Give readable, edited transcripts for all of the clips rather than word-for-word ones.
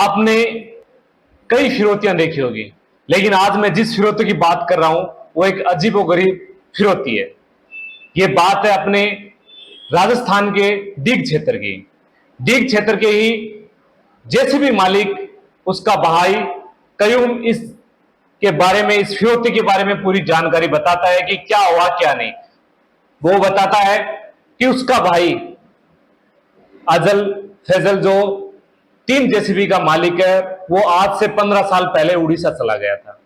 आपने कई फिरौतियां देखी होगी, लेकिन आज मैं जिस फिरौती की बात कर रहा हूं वो एक अजीबोगरीब फिरौती है। ये बात है अपने राजस्थान के डीग क्षेत्र की। डीग क्षेत्र के ही जेसीबी मालिक, उसका भाई कयूम इस के बारे में, इस फिरौती के बारे में पूरी जानकारी बताता है कि क्या हुआ क्या नहीं। वो बताता है कि उसका भाई अजल फैजल, जो 3 जेसीबी का मालिक है, वो आज से 15 साल पहले उड़ीसा चला गया था।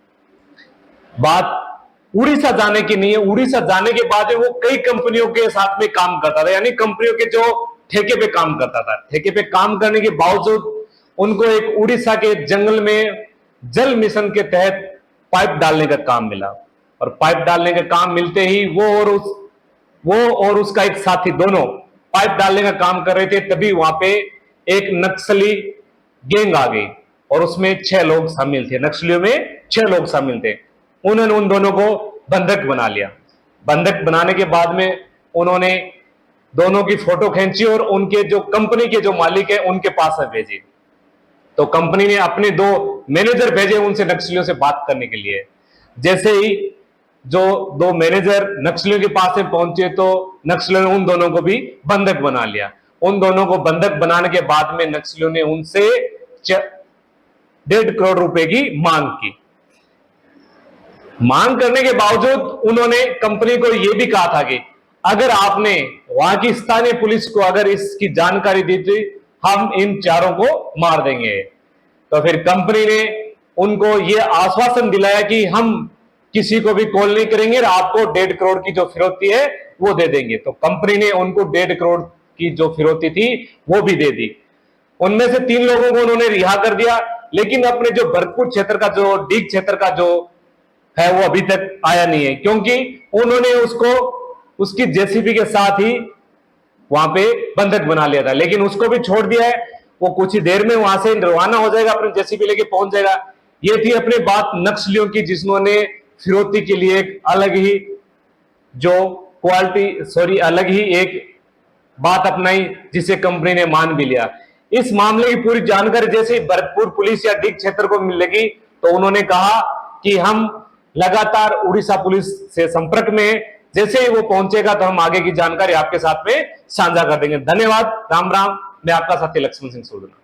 बात उड़ीसा जाने की नहीं है, उड़ीसा जाने के बाद वो कई कंपनियों के साथ में काम करता था, यानी कंपनियों के जो ठेके पे काम करता था। ठेके पे काम करने के बावजूद उनको एक उड़ीसा के जंगल में जल मिशन के तहत पाइप डालने का काम मिला, और पाइप डालने का काम मिलते ही वो और उसका एक साथी दोनों पाइप डालने का काम कर रहे थे। तभी वहां पे एक नक्सली गैंग आ गई और उसमें 6 लोग शामिल थे। नक्सलियों में 6 लोग शामिल थे। उन्होंने उन दोनों को बंधक बना लिया। बंधक बनाने के बाद में उन्होंने दोनों की फोटो खींची और उनके जो कंपनी के जो मालिक है उनके पास में भेजी। तो कंपनी ने अपने 2 मैनेजर भेजे उनसे नक्सलियों से बात करने के लिए। जैसे ही जो 2 मैनेजर नक्सलियों के पास में पहुंचे तो नक्सलियों ने उन दोनों को भी बंधक बना लिया। उन दोनों को बंधक बनाने के बाद में नक्सलियों ने उनसे 1.5 करोड़ रुपए की मांग की। मांग करने के बावजूद उन्होंने कंपनी को यह भी कहा था कि अगर आपने वहां की स्थानीय पुलिस को अगर इसकी जानकारी दी थी, हम इन चारों को मार देंगे। तो फिर कंपनी ने उनको यह आश्वासन दिलाया कि हम किसी को भी कॉल नहीं करेंगे और आपको 1.5 करोड़ की जो फिरौती है वो दे देंगे। तो कंपनी ने उनको 1.5 करोड़ की जो फिरौती थी वो भी दे दी। उनमें से 3 लोगों को उन्होंने रिहा कर दिया, लेकिन अपने जो भरतपुर क्षेत्र का, जो डीग क्षेत्र का जो है, वो अभी तक आया नहीं है, क्योंकि उन्होंने उसको उसकी जेसीबी के साथ ही वहां पे बंधक बना लिया था। लेकिन उसको भी छोड़ दिया है, वो कुछ ही देर में वहां से रवाना हो जाएगा, अपने जेसीबी लेके पहुंच जाएगा। ये थी अपनी बात नक्सलियों की, जिन्होंने फिरौती के लिए एक अलग ही जो अलग ही एक बात अपनाई, जिसे कंपनी ने मान भी लिया। इस मामले की पूरी जानकारी जैसे ही भरतपुर पुलिस या डीग क्षेत्र को मिलेगी तो उन्होंने कहा कि हम लगातार उड़ीसा पुलिस से संपर्क में हैं। जैसे ही वो पहुंचेगा तो हम आगे की जानकारी आपके साथ में साझा कर देंगे। धन्यवाद। राम राम। मैं आपका साथी लक्ष्मण सिंह सोडना।